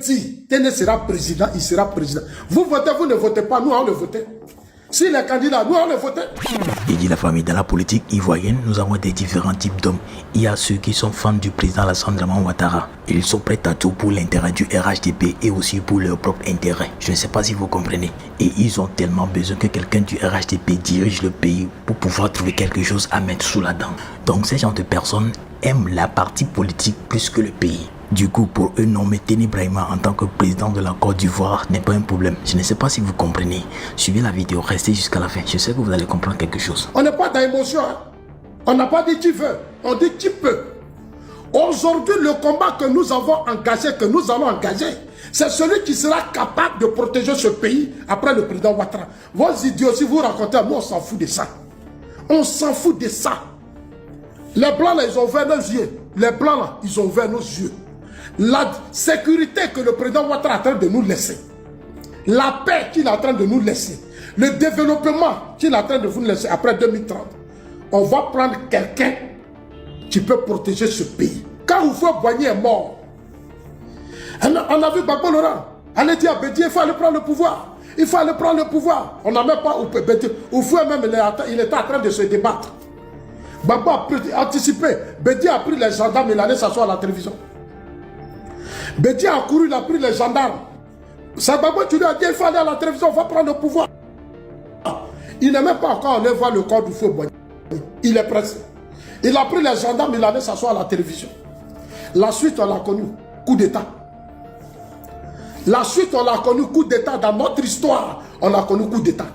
dit, Téné sera président, il sera président. Vous votez, vous ne votez pas, nous on le vote. S'il est candidat, nous on le vote. Il dit la famille, dans la politique ivoirienne, nous avons des différents types d'hommes. Il y a ceux qui sont fans du président Alassane Dramane Ouattara. Ils sont prêts à tout pour l'intérêt du RHDP et aussi pour leur propre intérêt. Je ne sais pas si vous comprenez. Et ils ont tellement besoin que quelqu'un du RHDP dirige le pays pour pouvoir trouver quelque chose à mettre sous la dent. Donc ces gens de personnes aiment la partie politique plus que le pays. Du coup, pour eux, nommer Téné Brahima en tant que président de la Côte d'Ivoire n'est pas un problème. Je ne sais pas si vous comprenez. Suivez la vidéo, restez jusqu'à la fin. Je sais que vous allez comprendre quelque chose. On n'est pas dans l'émotion. Hein? On n'a pas dit tu veux, on dit tu peux. Aujourd'hui, le combat que nous avons engagé, que nous allons engager, c'est celui qui sera capable de protéger ce pays après le président Ouattara. Vos idiots, si vous racontez, nous on s'en fout de ça. On s'en fout de ça. Les blancs là, ils ont ouvert nos yeux. Les blancs là, ils ont ouvert nos yeux. La sécurité que le président Ouattara est en train de nous laisser, la paix qu'il est en train de nous laisser, le développement qu'il est en train de vous laisser après 2030, on va prendre quelqu'un qui peut protéger ce pays. Quand Houphouët-Boigny est mort, on a vu Gbagbo Laurent, on a dit à Bédié, il faut aller prendre le pouvoir. Il faut aller prendre le pouvoir. On n'a même pas Houphouët même, il était en train de se débattre. Gbagbo a anticipé. Bédié a pris les gendarmes, il allait s'asseoir à la télévision. Bédié a couru, il a pris les gendarmes. Gbagbo, tu lui as dit, il faut aller à la télévision, on va prendre le pouvoir. Il n'est même pas encore allé voir le corps du Houphouët-Boigny. Il est pressé. Il a pris les gendarmes, il allait s'asseoir à la télévision. La suite, on l'a connu, coup d'État. La suite, on l'a connu, coup d'État. Dans notre histoire, on a connu coup d'État.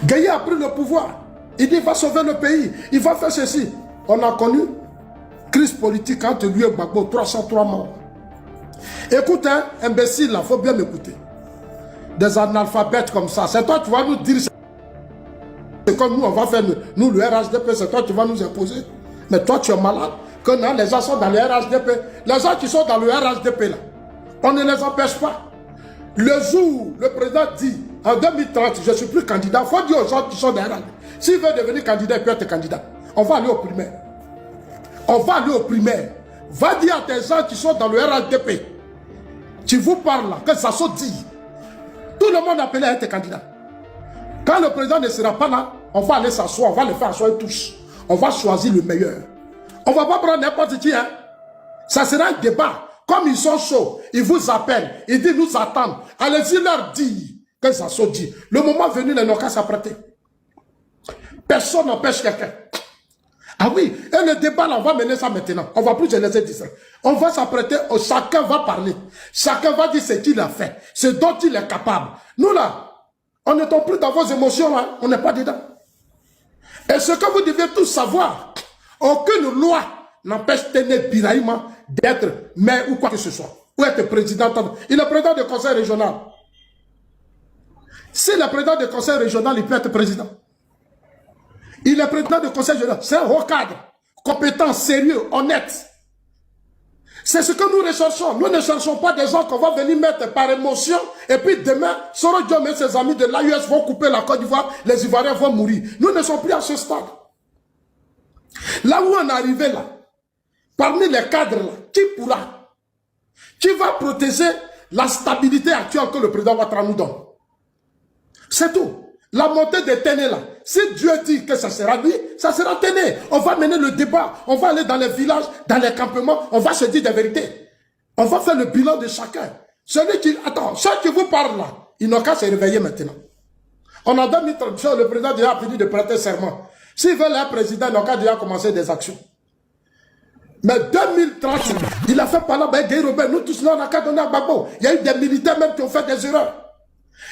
Gueye a pris le pouvoir. Il dit, il va sauver le pays. Il va faire ceci. On a connu crise politique entre lui et Gbagbo, 303 morts. Écoute, hein, imbécile, il faut bien m'écouter. Des analphabètes comme ça. C'est toi, tu vas nous dire, c'est comme nous, on va faire, nous, le RHDP, c'est toi, tu vas nous imposer. Mais toi, tu es malade. Que non, les gens sont dans le RHDP. Les gens qui sont dans le RHDP, là, on ne les empêche pas. Le jour, le président dit, en 2030, je ne suis plus candidat, il faut dire aux gens qui sont dans le RHDP. S'il veut devenir candidat, il peut être candidat. On va aller au primaire. On va aller au primaire. Va dire à tes gens qui sont dans le RHDP, tu vous parles là, que ça se dit. Tout le monde appelé à être candidat. Quand le président ne sera pas là, on va aller s'asseoir, on va le faire asseoir tous. On va choisir le meilleur. On ne va pas prendre n'importe qui. Hein. Ça sera un débat. Comme ils sont chauds, ils vous appellent, ils disent nous attendent. Allez-y leur dire que ça se dit. Le moment venu, les n'ont qu'à s'apprêter. Personne n'empêche quelqu'un. Ah oui, et le débat là, on va mener ça maintenant. On ne va plus se laisser dire ça. On va s'apprêter, chacun va parler. Chacun va dire ce qu'il a fait, ce dont il est capable. Nous là, on ne tombe plus dans vos émotions, hein? On n'est pas dedans. Et ce que vous devez tous savoir, aucune loi n'empêche Téné Brahima d'être maire ou quoi que ce soit. Ou être président. Il est président du conseil régional. Si le président du conseil régional, il peut être président. Il est président du conseil régional. C'est un haut cadre, compétent, sérieux, honnête. C'est ce que nous recherchons. Nous ne cherchons pas des gens qu'on va venir mettre par émotion et puis demain, Soro Diom et ses amis de l'AUS vont couper la Côte d'Ivoire, les Ivoiriens vont mourir. Nous ne sommes plus à ce stade. Là où on est arrivé là, parmi les cadres là, qui va protéger la stabilité actuelle que le président Ouattara nous donne? C'est tout. La montée de Téné là, si Dieu dit que ça sera lui, ça sera Téné. On va mener le débat, on va aller dans les villages, dans les campements, on va se dire des vérités. On va faire le bilan de chacun. Celui qui, attends, ceux qui vous parlent là, ils n'ont qu'à se réveiller maintenant. On a 2030, le président déjà fini de prêter serment. S'ils veulent un président, ils n'ont qu'à déjà commencer des actions. Mais 2030, il a fait par là, ben, Gueye Robert, nous tous là, on n'a qu'à donner à Gbagbo. Il y a eu des militaires même qui ont fait des erreurs.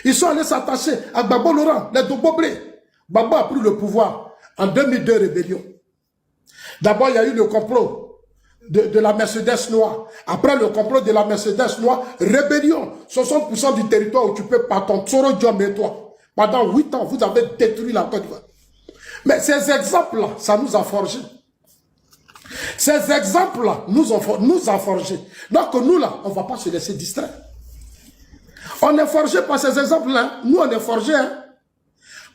Ils sont allés s'attacher à Gbagbo Laurent, les Doboblé. Gbagbo a pris le pouvoir en 2002, rébellion. D'abord, il y a eu le complot de la Mercedes noire. Après le complot de la Mercedes noire, rébellion. 60% du territoire occupé par ton Soro Diom et toi. Pendant 8 ans, vous avez détruit la Côte d'Ivoire. Mais ces exemples-là, ça nous a forgé. Ces exemples-là nous ont forgé. Donc nous, là, on ne va pas se laisser distraire. On est forgé par ces exemples-là. Nous, on est forgé. Hein?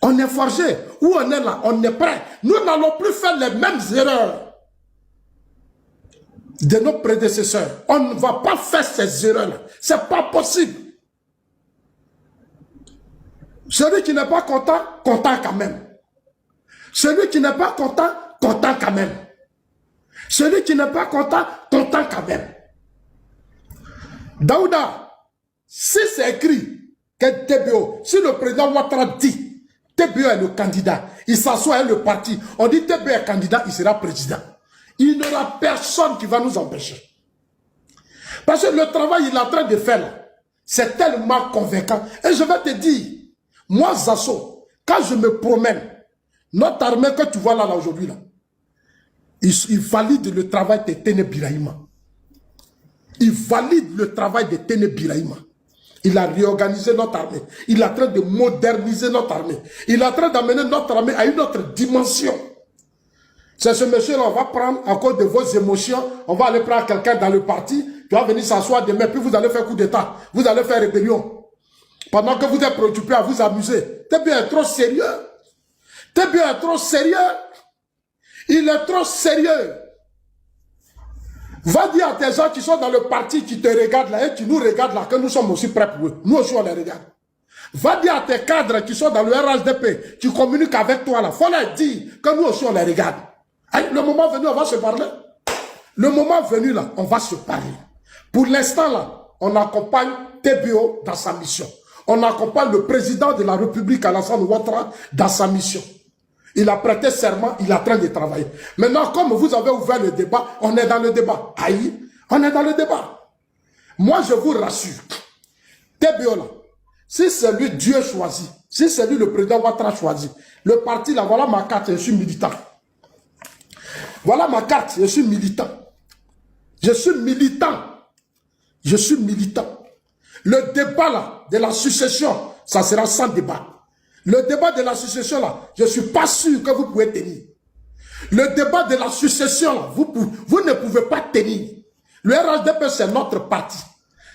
On est forgé. Où on est là, on est prêt. Nous n'allons plus faire les mêmes erreurs. de nos prédécesseurs. On ne va pas faire ces erreurs-là. Ce n'est pas possible. Celui qui n'est pas content, content quand même. Celui qui n'est pas content, content quand même. Celui qui n'est pas content, content quand même. Daouda, si c'est écrit que TBO, si le président Ouattara dit TBO est le candidat, il s'assoit avec le parti, on dit TBO est candidat, il sera président. Il n'y aura personne qui va nous empêcher. Parce que le travail qu'il est en train de faire, c'est tellement convaincant. Et je vais te dire, moi Zasso, quand je me promène, notre armée que tu vois là aujourd'hui, là, il valide le travail de Téné Birahima. Il valide le travail de Téné Birahima. Il a réorganisé notre armée. Il est en train de moderniser notre armée. Il est en train d'amener notre armée à une autre dimension. C'est ce monsieur-là, on va prendre à cause de vos émotions, on va aller prendre quelqu'un dans le parti, qui va venir s'asseoir demain, puis vous allez faire coup d'État, vous allez faire rébellion. Pendant que vous êtes préoccupé à vous amuser. T'es bien trop sérieux. T'es bien trop sérieux. Il est trop sérieux. Va dire à tes gens qui sont dans le parti, qui te regardent là, et qui nous regardent là, que nous sommes aussi prêts pour eux. Nous aussi, on les regarde. Va dire à tes cadres qui sont dans le RHDP, qui communiquent avec toi là, faut leur dire que nous aussi, on les regarde. Le moment venu, on va se parler. Le moment venu là, on va se parler. Pour l'instant là, on accompagne TBO dans sa mission. On accompagne le président de la République, Alassane Ouattara, dans sa mission. Il a prêté serment, il est en train de travailler. Maintenant, comme vous avez ouvert le débat, on est dans le débat. Aïe, on est dans le débat. Moi, je vous rassure, TBO là, si c'est lui Dieu choisi, si c'est lui le président Ouattara choisi, le parti là, voilà ma carte, je suis militant. Voilà ma carte, je suis militant. Je suis militant. Je suis militant. Le débat là, de la succession, ça sera sans débat. Le débat de la succession là, je ne suis pas sûr que vous pouvez tenir. Le débat de la succession là, vous ne pouvez pas tenir. Le RHDP c'est notre parti.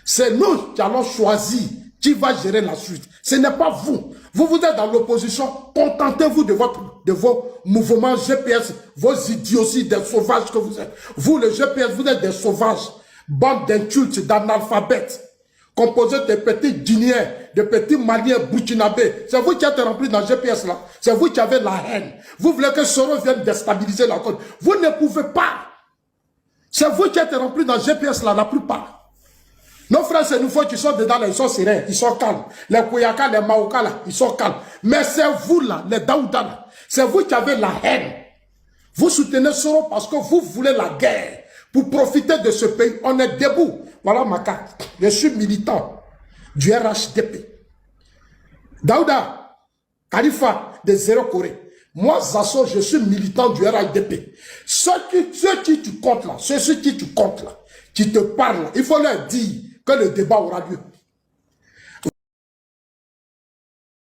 C'est nous qui allons choisir qui va gérer la suite. Ce n'est pas vous. Vous êtes dans l'opposition, contentez-vous de vos mouvements GPS, vos idioties, des sauvages que vous êtes. Vous, le GPS, vous êtes des sauvages, bande d'incultes, d'analphabètes, composés de petits Guinéens, de petits Maliens, Burkinabés. C'est vous qui êtes remplis dans le GPS là. C'est vous qui avez la haine. Vous voulez que Soros vienne déstabiliser la côte. Vous ne pouvez pas. C'est vous qui êtes remplis dans le GPS là, la plupart. Nos frères et nous qui sont dedans, là, ils sont sereins, ils sont calmes. Les Koyaka, les Maoka, là, ils sont calmes. Mais c'est vous, là, les Daouda, là, c'est vous qui avez la haine. Vous soutenez Soros parce que vous voulez la guerre. Pour profiter de ce pays, on est debout. Voilà ma carte. Je suis militant du RHDP. Daouda, Khalifa, de Zéro Corée. Moi, Zasso, je suis militant du RHDP. Ceux qui tu comptes là, ceux qui tu comptes là, qui te parlent là, il faut leur dire que le débat aura lieu.